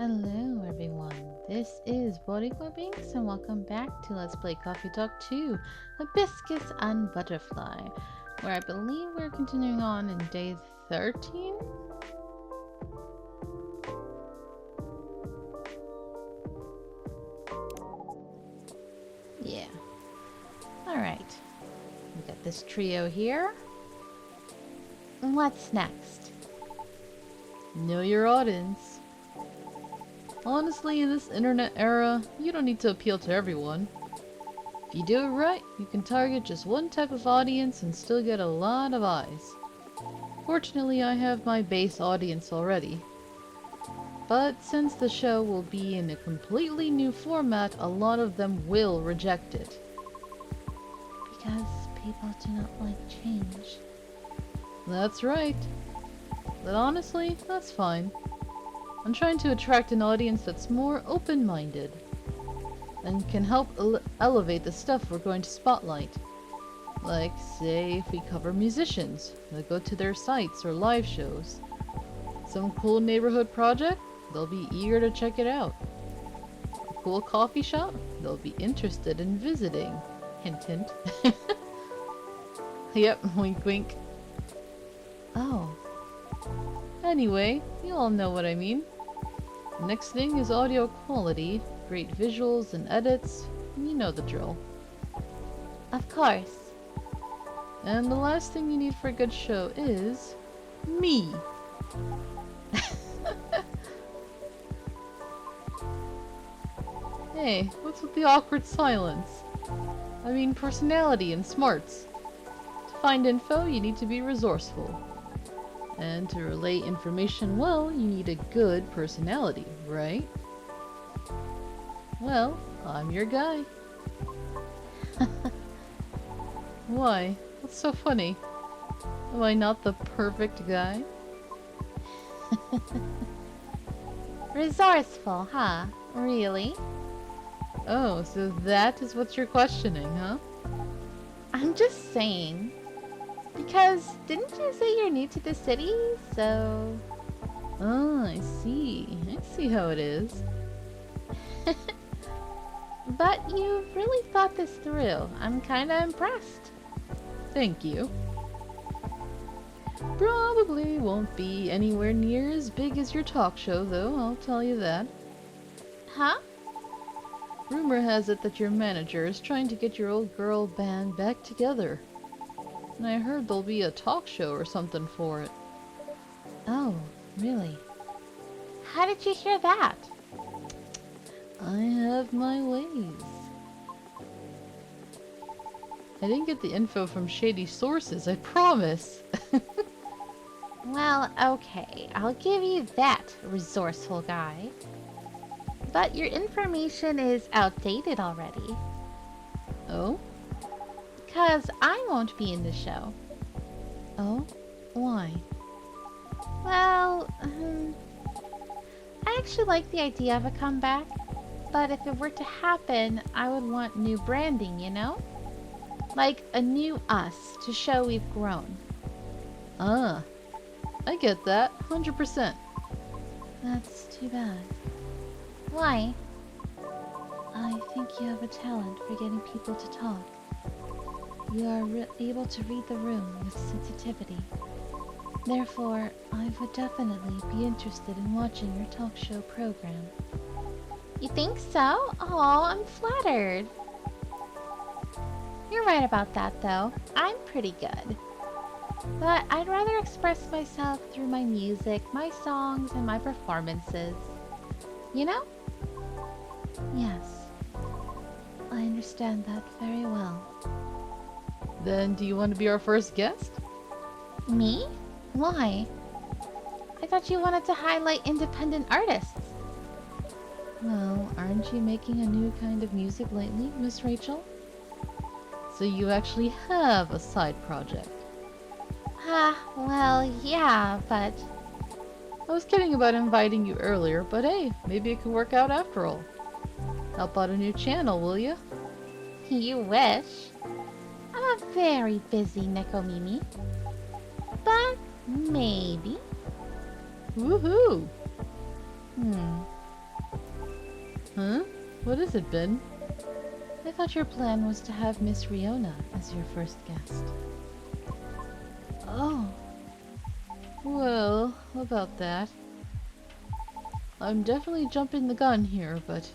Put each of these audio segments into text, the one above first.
Hello everyone, this is Boricua Binks and welcome back to Let's Play Coffee Talk 2, Hibiscus and Butterfly, where I believe we're continuing on in day 13? Yeah. Alright, we got this trio here. What's next? Know your audience. Honestly, in this internet era, you don't need to appeal to everyone. If you do it right, you can target just one type of audience and still get a lot of eyes. Fortunately, I have my base audience already. But since the show will be in a completely new format, a lot of them will reject it. Because people do not like change. That's right. But honestly, that's fine. I'm trying to attract an audience that's more open-minded and can help elevate the stuff we're going to spotlight. Like, say, if we cover musicians that go to their sites or live shows. Some cool neighborhood project, they'll be eager to check it out. A cool coffee shop, they'll be interested in visiting. Hint, hint. Yep, wink, wink. Oh. Anyway, you all know what I mean. The next thing is audio quality, great visuals and edits, you know the drill. Of course. And the last thing you need for a good show is... me! Hey, what's with the awkward silence? I mean personality and smarts. To find info, you need to be resourceful. And to relay information well, you need a good personality, right? Well, I'm your guy. Why? What's so funny? Am I not the perfect guy? Resourceful, huh? Really? Oh, so that is what you're questioning, huh? I'm just saying. Because didn't you say you're new to the city, so... Oh, I see. I see how it is. But you've really thought this through. I'm kinda impressed. Thank you. Probably won't be anywhere near as big as your talk show, though, I'll tell you that. Huh? Rumor has it that your manager is trying to get your old girl band back together. And I heard there'll be a talk show or something for it. Oh, really? How did you hear that? I have my ways. I didn't get the info from shady sources, I promise. Well, okay, I'll give you that, resourceful guy. But your information is outdated already. Oh? Because I won't be in the show. Oh? Why? Well, I actually like the idea of a comeback. But if it were to happen, I would want new branding, you know? Like a new us to show we've grown. Ah. I get that, 100%. That's too bad. Why? I think you have a talent for getting people to talk. You are able to read the room with sensitivity. Therefore, I would definitely be interested in watching your talk show program. You think so? Oh, I'm flattered. You're right about that, though. I'm pretty good. But I'd rather express myself through my music, my songs, and my performances. You know? Yes. I understand that very well. Then do you want to be our first guest? Me? Why? I thought you wanted to highlight independent artists. Well, aren't you making a new kind of music lately, Miss Rachel? So you actually have a side project. Well, yeah, but... I was kidding about inviting you earlier, but hey, maybe it could work out after all. Help out a new channel, will ya? You wish. I'm a very busy Nekomimi. But maybe. Woohoo! Huh? What is it, Ben? I thought your plan was to have Miss Riona as your first guest. Oh. Well, about that. I'm definitely jumping the gun here, but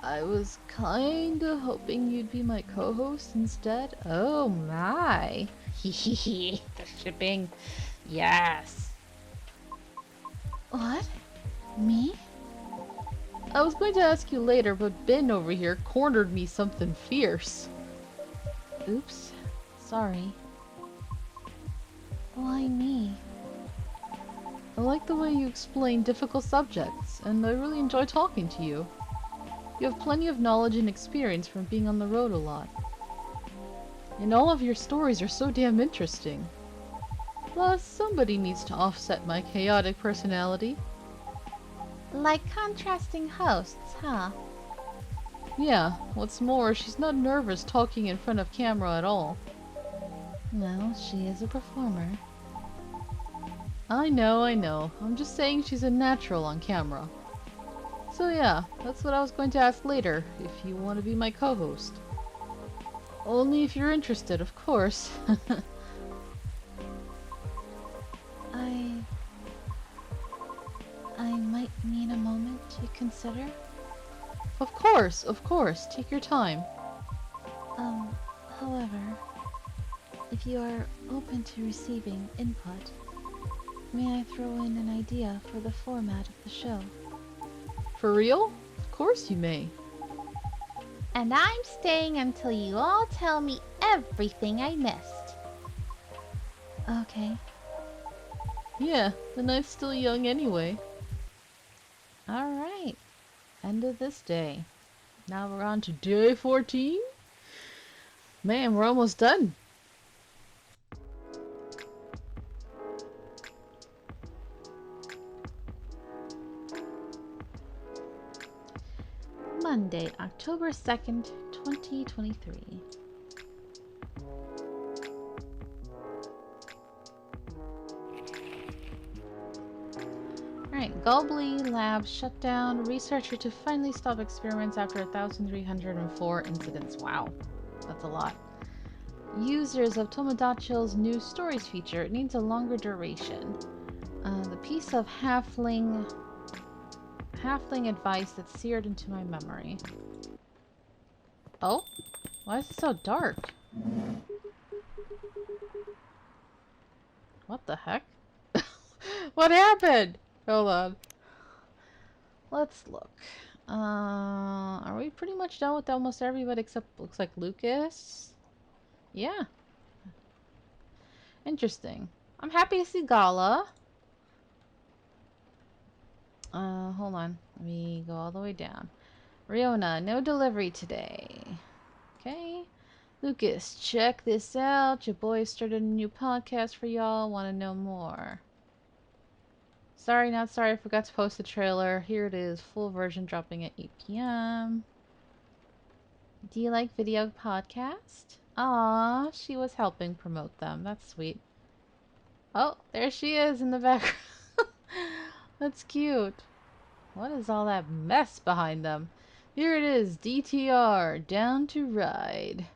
I was kinda hoping you'd be my co-host instead. Oh my. Hehehe. The shipping. Yes. What? Me? I was going to ask you later, but Ben over here cornered me something fierce. Oops. Sorry. Why me? I like the way you explain difficult subjects, and I really enjoy talking to you. You have plenty of knowledge and experience from being on the road a lot. And all of your stories are so damn interesting. Plus, somebody needs to offset my chaotic personality. Like contrasting hosts, huh? Yeah, what's more, she's not nervous talking in front of camera at all. Well, she is a performer. I know. I'm just saying she's a natural on camera. So yeah, that's what I was going to ask later, if you want to be my co-host. Only if you're interested, of course. I might need a moment to consider. Of course, take your time. However, if you are open to receiving input, may I throw in an idea for the format of the show? For real? Of course you may. And I'm staying until you all tell me everything I missed. Okay. Yeah, the night's still young anyway. Alright. End of this day. Now we're on to day 14? Man, we're almost done. Monday, October 2nd, 2023. Alright, Gobbly Labs shut down. Researcher to finally stop experiments after 1,304 incidents. Wow, that's a lot. Users of Tomodachi's new stories feature. It needs a longer duration. The piece of halfling advice that's seared into my memory. Oh? Why is it so dark? What the heck? What happened? Hold on. Let's look. Are we pretty much done with almost everybody except looks like Lucas? Yeah. Interesting. I'm happy to see Gala. Hold on. Let me go all the way down. Riona, no delivery today. Okay. Lucas, check this out. Your boy started a new podcast for y'all. Want to know more? Sorry, not sorry. I forgot to post the trailer. Here it is. Full version dropping at 8 p.m. Do you like video podcast? Aw, she was helping promote them. That's sweet. Oh, there she is in the background. That's cute. What is all that mess behind them? Here it is, DTR, Down to Ride.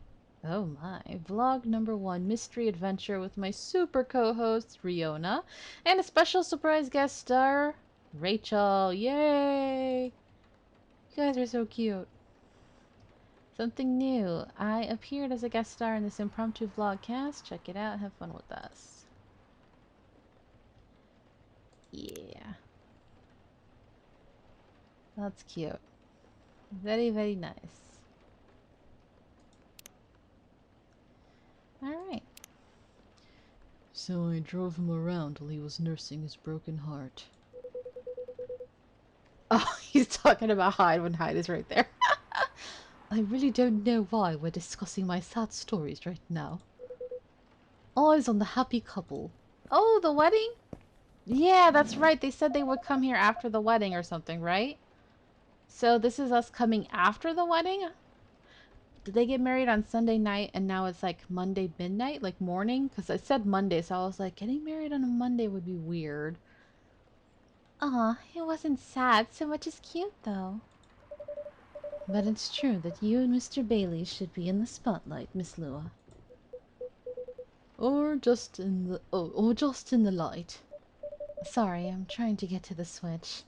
Oh my, vlog number 1, mystery adventure with my super co-hosts, Riona, and a special surprise guest star, Rachel. Yay! You guys are so cute. Something new. I appeared as a guest star in this impromptu vlogcast. Check it out. Have fun with us. Yeah. That's cute. Very, very nice. Alright. So I drove him around while he was nursing his broken heart. Oh, he's talking about Hyde when Hyde is right there. I really don't know why we're discussing my sad stories right now. Eyes on the happy couple. Oh, the wedding? Yeah, that's right. They said they would come here after the wedding or something, right? So this is us coming after the wedding? Did they get married on Sunday night and now it's like Monday midnight, like morning? Because I said Monday, so I was like, getting married on a Monday would be weird. Aw, it wasn't sad so much as cute, though. But it's true that you and Mr. Bailey should be in the spotlight, Miss Lua. Or just in the or just in the light. Sorry, I'm trying to get to the switch.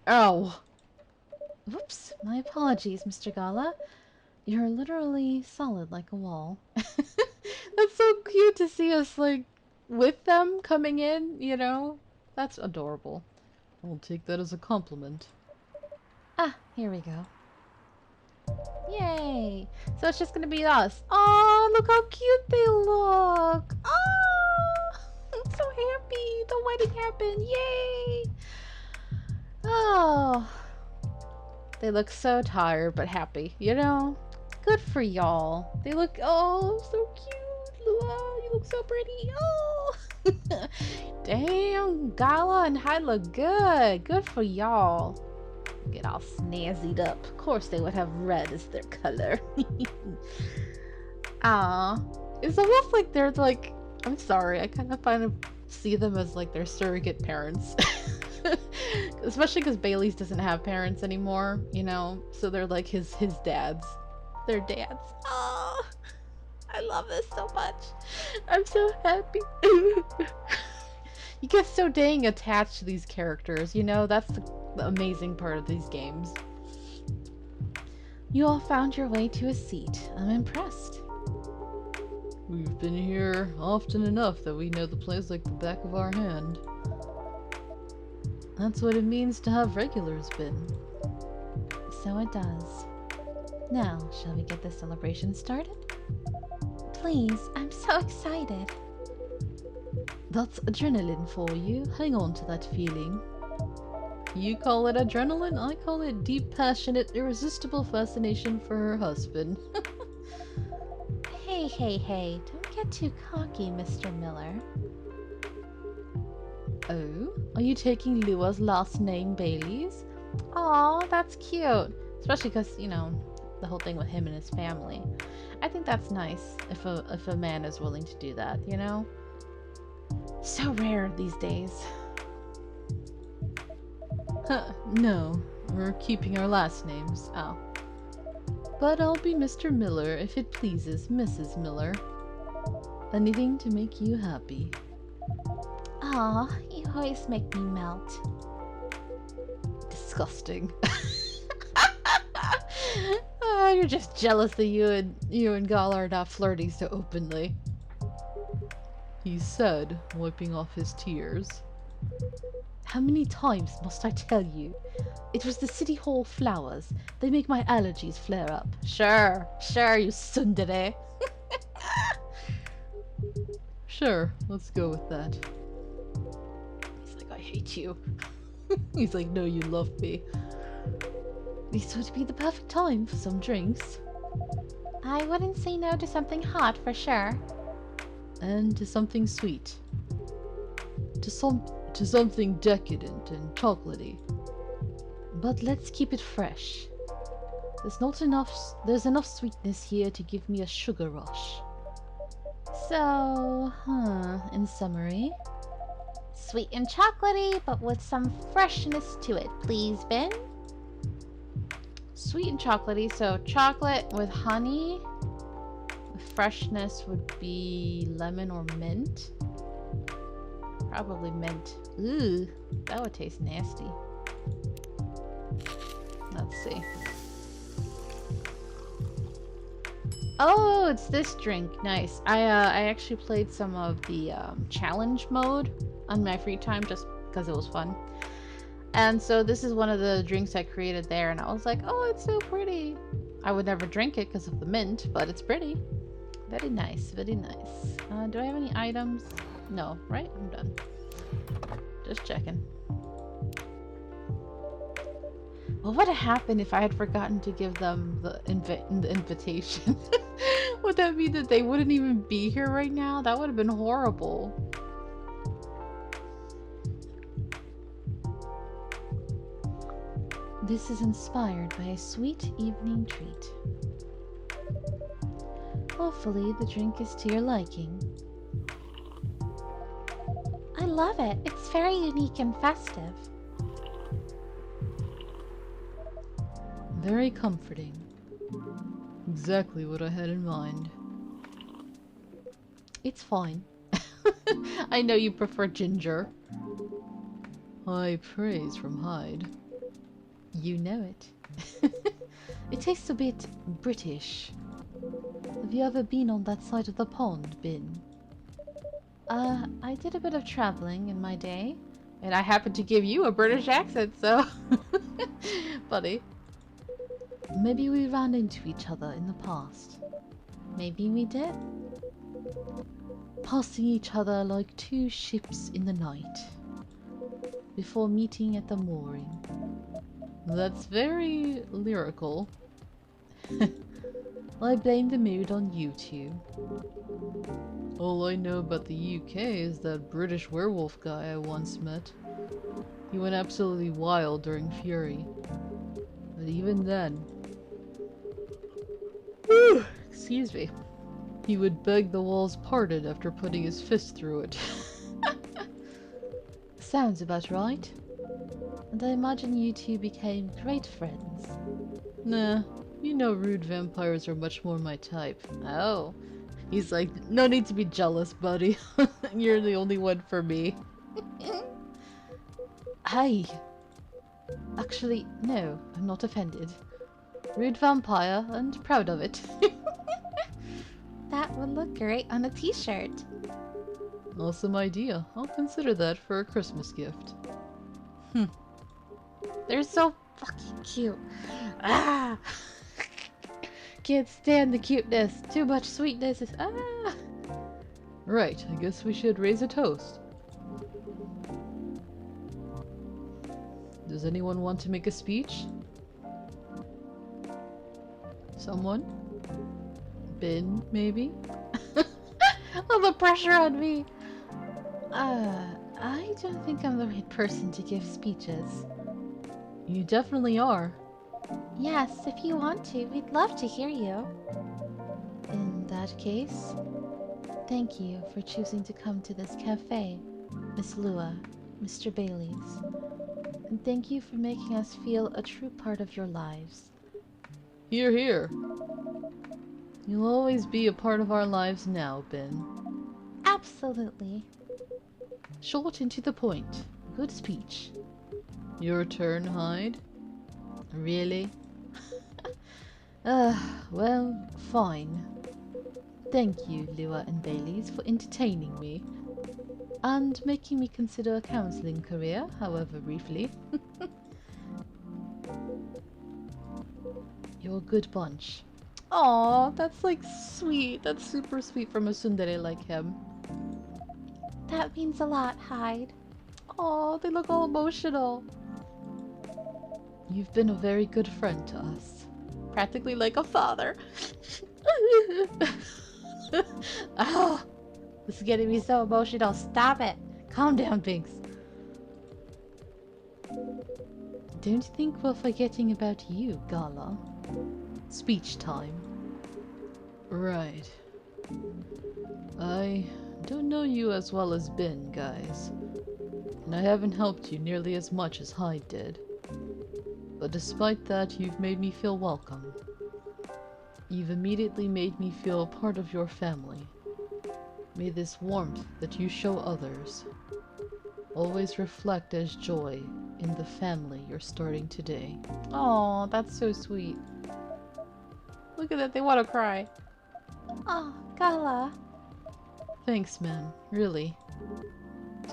Ow! Whoops, my apologies, Mr. Gala. You're literally solid like a wall. That's so cute to see us, like, with them coming in, you know? That's adorable. I'll take that as a compliment. Ah, here we go. Yay! So it's just gonna be us. Oh, look how cute they look! Oh! I'm so happy! The wedding happened! Yay! Oh! They look so tired but happy, you know? Good for y'all. They look, oh, so cute. Lua, you look so pretty. Oh! Damn, Gala and Hyde look good. Good for y'all. Get all snazzied up. Of course they would have red as their color. Ah, it's almost like they're like, I'm sorry, I kind of see them as like their surrogate parents. Especially because Bailey's doesn't have parents anymore, you know? So they're like his dads. Their dads. Oh, I love this so much. I'm so happy. You get so dang attached to these characters, you know? That's the amazing part of these games. You all found your way to a seat. I'm impressed. We've been here often enough that we know the place like the back of our hand. That's what it means to have regulars, Ben. So it does. Now, shall we get the celebration started? Please, I'm so excited. That's adrenaline for you. Hang on to that feeling. You call it adrenaline, I call it deep, passionate, irresistible fascination for her husband. Hey, don't get too cocky, Mr. Miller. Oh? Are you taking Lua's last name, Bailey's? Aw, that's cute. Especially because, you know, the whole thing with him and his family. I think that's nice if a man is willing to do that, you know? So rare these days. No, we're keeping our last names. Oh. But I'll be Mr. Miller if it pleases Mrs. Miller. Anything to make you happy. Aw, you always make me melt. Disgusting. Oh, you're just jealous that you and Gala are not flirting so openly. He said, wiping off his tears. How many times must I tell you? It was the City Hall flowers. They make my allergies flare up. Sure, you tsundere. Sure, let's go with that. He's like, I hate you. He's like, no, you love me. This would be the perfect time for some drinks. I wouldn't say no to something hot for sure. And to something sweet. To something decadent and chocolatey. But let's keep it fresh. There's enough sweetness here to give me a sugar rush. So, in summary, Sweet and chocolatey, but with some freshness to it, please, Ben. sweet and chocolatey, so chocolate with honey. Freshness would be lemon or mint. Probably mint. Ooh, that would taste nasty. Let's see. Oh, it's this drink. Nice. I actually played some of the challenge mode on my free time just because it was fun. And so this is one of the drinks I created there, and I was like, oh, it's so pretty. I would never drink it because of the mint, but it's pretty. Very nice, very nice. Do I have any items? No, right? I'm done. Just checking. What would have happened if I had forgotten to give them the invitation? Would that mean that they wouldn't even be here right now? That would have been horrible. This is inspired by a sweet evening treat. Hopefully the drink is to your liking. I love it. It's very unique and festive. Very comforting. Exactly what I had in mind. It's fine. I know you prefer ginger. High praise from Hyde. You know it. It tastes a bit British. Have you ever been on that side of the pond, Bin? I did a bit of traveling in my day. And I happen to give you a British accent, so... Funny. Maybe we ran into each other in the past. Maybe we did. Passing each other like two ships in the night. Before meeting at the mooring. That's very lyrical. I blame the mood on you two. All I know about the UK is that British werewolf guy I once met. He went absolutely wild during Fury. But even then... Excuse me. He would beg the walls parted after putting his fist through it. Sounds about right. And I imagine you two became great friends. Nah, you know rude vampires are much more my type. Oh. He's like, no need to be jealous, buddy. You're the only one for me. Hey. Actually, no, I'm not offended. Rude vampire, and proud of it. That would look great on a t-shirt. Awesome idea. I'll consider that for a Christmas gift. They're so fucking cute. Ah! Can't stand the cuteness. Too much sweetness is... Ah! Right, I guess we should raise a toast. Does anyone want to make a speech? Someone? Bin, maybe? All the pressure on me. I don't think I'm the right person to give speeches. You definitely are. Yes, if you want to, we'd love to hear you. In that case, Thank you for choosing to come to this cafe, Miss Lua, Mr. Bailey's. And thank you for making us feel a true part of your lives. hear, hear. You'll always be a part of our lives now, Ben. Absolutely. Short and to the point. Good speech. Your turn, Hyde. Really? Well, fine. Thank you, Lua and Baileys, for entertaining me. And making me consider a counseling career, however briefly. You're a good bunch. Aw, that's like sweet. That's super sweet from a tsundere like him. That means a lot, Hyde. Aw, they look all emotional. You've been a very good friend to us. Practically like a father. Ah, this is getting me so emotional. Stop it. Calm down, Binks. Don't think we're forgetting about you, Gala. Speech time. Right. I don't know you as well as Ben, guys. And I haven't helped you nearly as much as Hyde did. But despite that, you've made me feel welcome. You've immediately made me feel part of your family. May this warmth that you show others always reflect as joy in the family you're starting today. Oh, that's so sweet. Look at that, they want to cry. Oh, Gala. Thanks, man, really.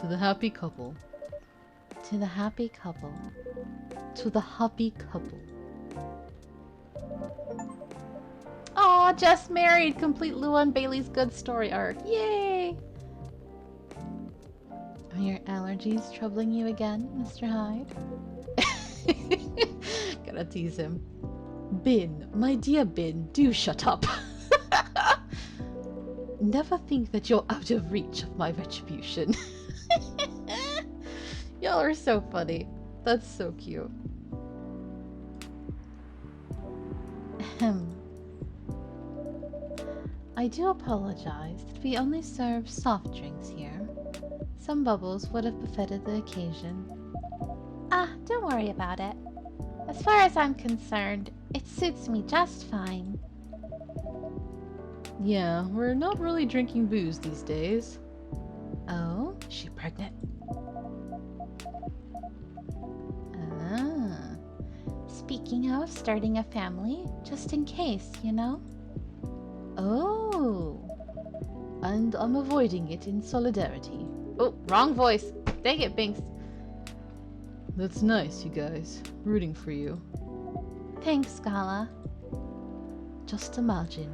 To the happy couple. To the happy couple. To the happy couple. Aw, just married. Complete Lua and Bailey's good story arc. Yay! Are your allergies troubling you again, Mr. Hyde? Gotta tease him. Bin, my dear Bin, do shut up. Never think that you're out of reach of my retribution. Y'all are so funny. That's so cute. Ahem. I do apologize that we only serve soft drinks here, Some bubbles would have befitted the occasion. Ah, don't worry about it. As far as I'm concerned, it suits me just fine. Yeah, we're not really drinking booze these days. Oh, is she pregnant? Ah. Speaking of starting a family, just in case, you know? Oh. And I'm avoiding it in solidarity. Oh, wrong voice. Dang it, Binks. That's nice, you guys. Rooting for you. Thanks, Gala. Just imagine.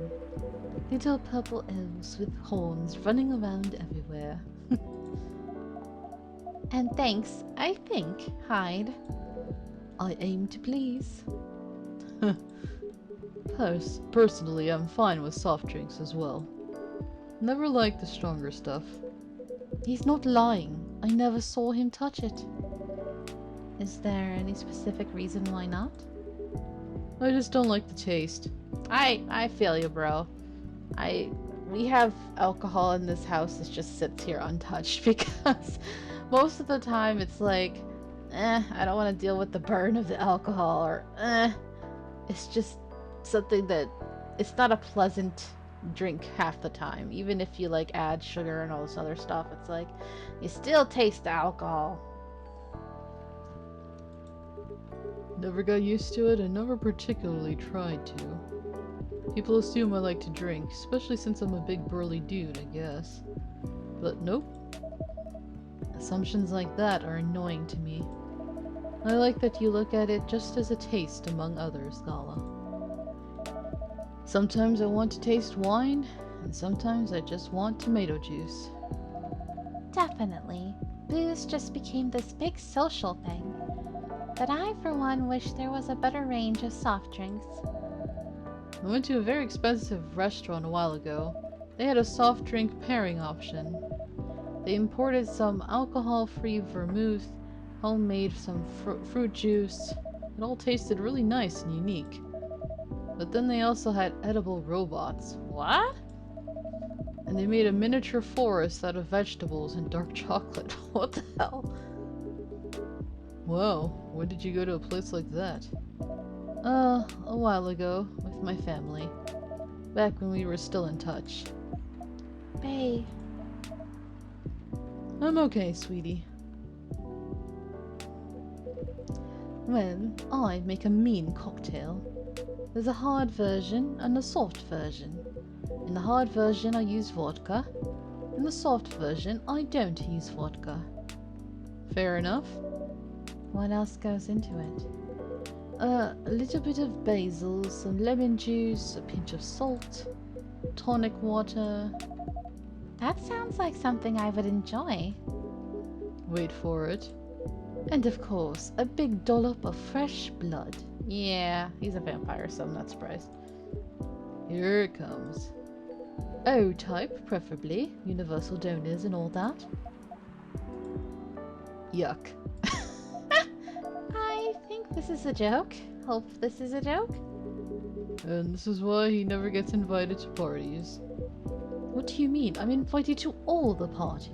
Little purple elves with horns running around everywhere. And thanks, I think, Hyde. I aim to please. Personally, I'm fine with soft drinks as well. Never liked the stronger stuff. He's not lying. I never saw him touch it. Is there any specific reason why not? I just don't like the taste. I feel you, bro. We have alcohol in this house that just sits here untouched because most of the time it's like, I don't want to deal with the burn of the alcohol, or it's just something that it's not a pleasant drink half the time. Even if you like add sugar and all this other stuff, it's like you still taste the alcohol. Never got used to it and never particularly tried to. People assume I like to drink, especially since I'm a big burly dude, I guess. But nope. Assumptions like that are annoying to me. I like that you look at it just as a taste among others, Gala. Sometimes I want to taste wine, and sometimes I just want tomato juice. Definitely. Booze just became this big social thing. But I, for one, wish there was a better range of soft drinks. I went to a very expensive restaurant a while ago. They had a soft drink pairing option. They imported some alcohol-free vermouth, homemade some fruit juice. It all tasted really nice and unique. But then they also had edible robots. What? And they made a miniature forest out of vegetables and dark chocolate. What the hell? Whoa, when did you go to a place like that? A while ago, with my family. Back when we were still in touch. Bae. I'm okay, sweetie. Well, I make a mean cocktail. There's a hard version and a soft version. In the hard version I use vodka. In the soft version I don't use vodka. Fair enough? What else goes into it? A little bit of basil, some lemon juice, a pinch of salt, tonic water. That sounds like something I would enjoy. Wait for it. And of course, a big dollop of fresh blood. Yeah, he's a vampire, so I'm not surprised. Here it comes. O type, preferably. Universal donors and all that. Yuck. I think this is a joke. Hope this is a joke. And this is why he never gets invited to parties. What do you mean? I'm invited to all the parties.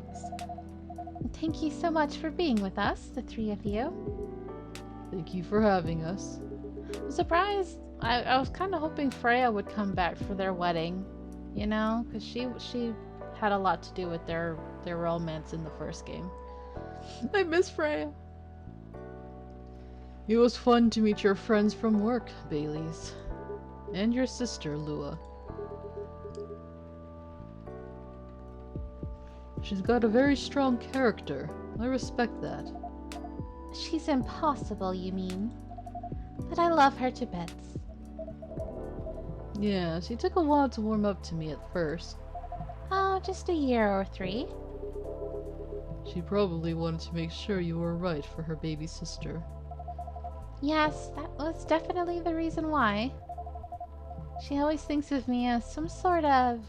Thank you so much for being with us, the three of you. Thank you for having us. I'm surprised. I was kind of hoping Freya would come back for their wedding, you know, because she had a lot to do with their romance in the first game. I miss Freya. It was fun to meet your friends from work, Baileys. And your sister, Lua. She's got a very strong character. I respect that. She's impossible, you mean? But I love her to bits. Yeah, she took a while to warm up to me at first. Oh, just a year or 3. She probably wanted to make sure you were right for her baby sister. Yes, that was definitely the reason why. She always thinks of me as some sort of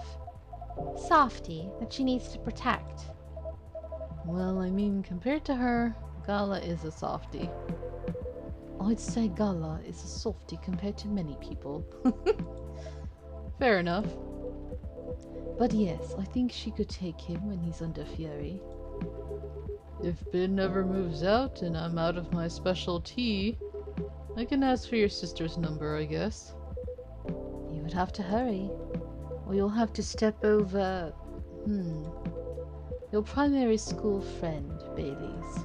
softie that she needs to protect. Well, I mean, compared to her, Gala is a softie. I'd say Gala is a softie compared to many people. Fair enough. But yes, I think she could take him when he's under fury. If Ben never moves out and I'm out of my specialty, I can ask for your sister's number, I guess. You would have to hurry, or you'll have to step over, your primary school friend, Bailey's.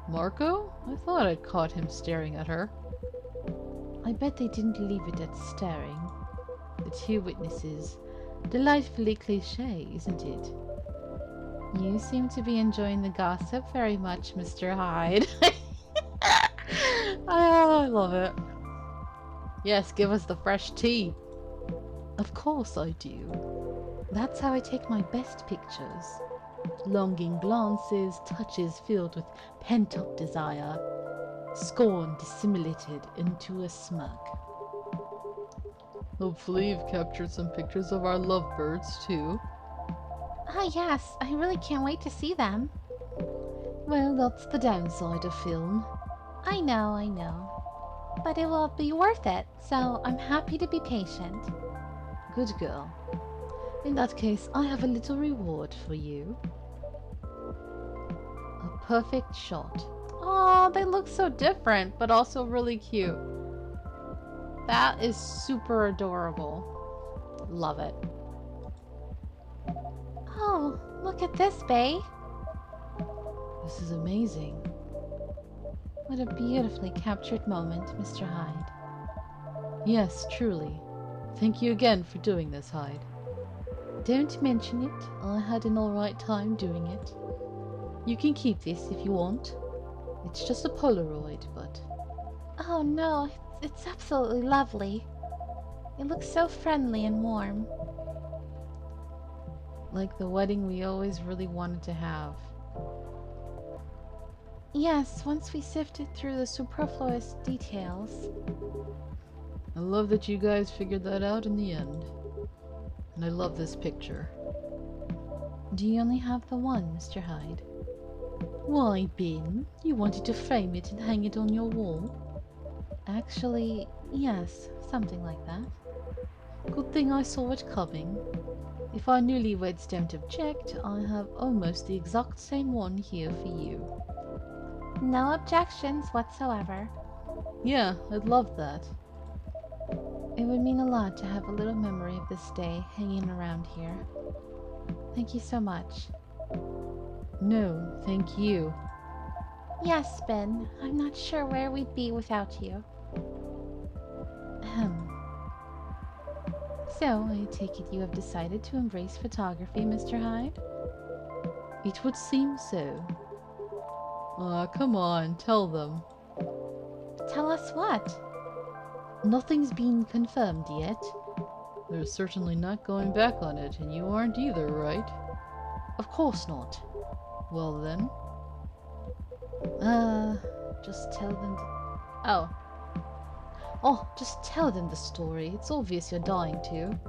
Marco? I thought I'd caught him staring at her. I bet they didn't leave it at staring. The two witnesses. Delightfully cliché, isn't it? You seem to be enjoying the gossip very much, Mr. Hyde. I love it. Yes, give us the fresh tea. Of course I do. That's how I take my best pictures. Longing glances, touches filled with pent-up desire, scorn dissimulated into a smirk. Hopefully you've captured some pictures of our lovebirds, too. Ah, yes, I really can't wait to see them. Well, that's the downside of film. I know. But it will be worth it, so I'm happy to be patient. Good girl. In that case, I have a little reward for you. A perfect shot. Oh, they look so different, but also really cute. That is super adorable. Love it. Oh, look at this, Bae. This is amazing. What a beautifully captured moment, Mr. Hyde. Yes, truly. Thank you again for doing this, Hyde. Don't mention it. I had an alright time doing it. You can keep this if you want. It's just a Polaroid, but... Oh no, it's absolutely lovely. It looks so friendly and warm. Like the wedding we always really wanted to have. Yes, once we sifted through the superfluous details. I love that you guys figured that out in the end. And I love this picture. Do you only have the one, Mr. Hyde? Why, Ben? You wanted to frame it and hang it on your wall? Actually, yes, something like that. Good thing I saw it coming. If our newlyweds don't object, I have almost the exact same one here for you. No objections whatsoever. Yeah, I'd love that. It would mean a lot to have a little memory of this day hanging around here. Thank you so much. No, thank you. Yes, Ben. I'm not sure where we'd be without you. Ahem. So, I take it you have decided to embrace photography, Mr. Hyde? It would seem so. Aw, come on, tell them. Tell us what? Nothing's been confirmed yet. They're certainly not going back on it, and you aren't either, right? Of course not. Well then. Just tell them Oh. Oh, just tell them the story. It's obvious you're dying to.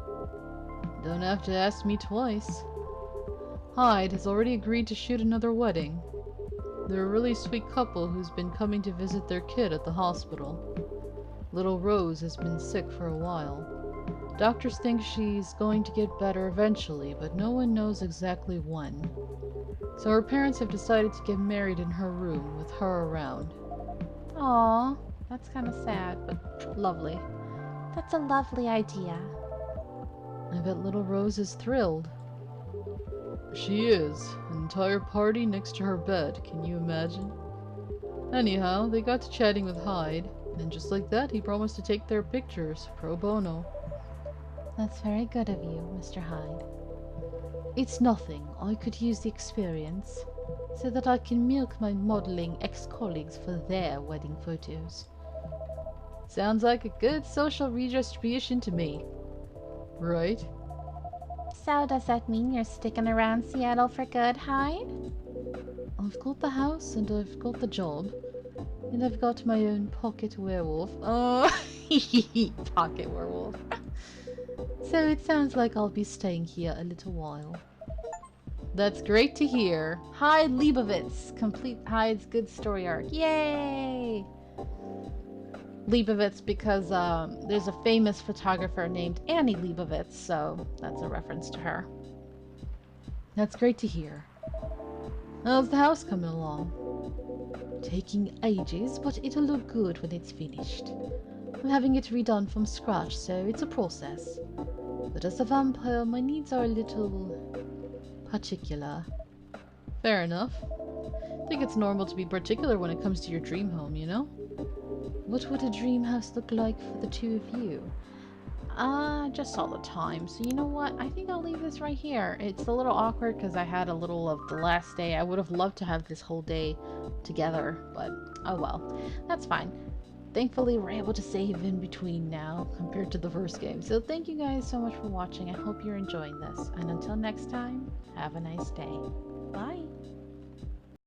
Don't have to ask me twice. Hyde has already agreed to shoot another wedding. They're a really sweet couple who's been coming to visit their kid at the hospital. Little Rose has been sick for a while. Doctors think she's going to get better eventually, but no one knows exactly when. So her parents have decided to get married in her room with her around. Aww, that's kind of sad, but lovely. That's a lovely idea. I bet little Rose is thrilled. She is. An entire party next to her bed, can you imagine? Anyhow, they got to chatting with Hyde, and just like that, he promised to take their pictures, pro bono. That's very good of you, Mr. Hyde. It's nothing. I could use the experience, so that I can milk my modeling ex-colleagues for their wedding photos. Sounds like a good social redistribution to me. Right? So does that mean you're sticking around Seattle for good, Hyde? I've got the house, and I've got the job, and I've got my own pocket werewolf. Oh, pocket werewolf. So it sounds like I'll be staying here a little while. That's great to hear. Hyde Leibovitz, complete Hyde's good story arc. Yay! Leibovitz because there's a famous photographer named Annie Leibovitz, so that's a reference to her. That's great to hear. How's the house coming along? Taking ages, but it'll look good when it's finished. I'm having it redone from scratch, so it's a process. But as a vampire, my needs are a little particular. Fair enough. I think it's normal to be particular when it comes to your dream home, you know? What would a dream house look like for the two of you? Just all the time. So you know what? I think I'll leave this right here. It's a little awkward because I had a little of the last day. I would have loved to have this whole day together, but oh well. That's fine. Thankfully, we're able to save in between now compared to the first game. So thank you guys so much for watching. I hope you're enjoying this. And until next time, have a nice day. Bye!